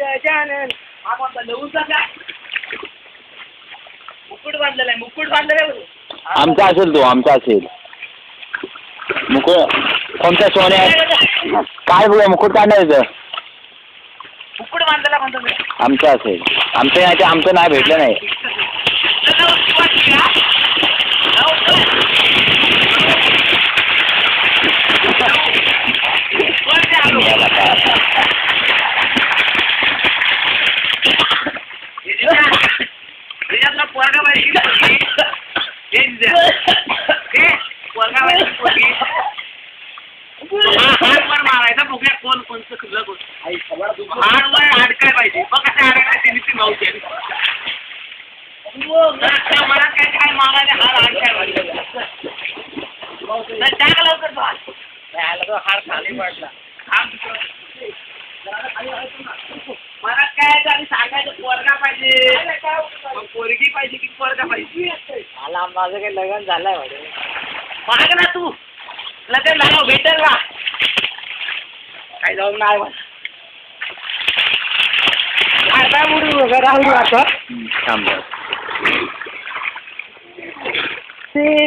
गजानन मुकुट बांधलेला आहे, मुकुट बांधलेला आहे. आमचा असेल तो, आमचा असेल मुकुट. कोणत्या सोन्या काय बघूया मुकुट काढणार मुकुट बांधलेला म्हणतो मी. आमचा असेल. आमचं नाही, आमचं नाही भेटलं नाही. पोरगा मारायचा बघूया कोण कोणतं खुलं कोण हाडवर हाड काय पाहिजे बघ कसं हाडायला निश्चित मावते मनात काय काय मागायला हाड हाड काय पाहिजे टाका लवकर हाड खाली पडला मनात काय आणि सांगायचं पोरगा पाहिजे पोरगी पाहिजे की पोरगा पाहिजे. मला माझं काही लग्न झालंय माग ना तू लग्न झालं भेटेल ना काय जाऊन नाही थांब. ते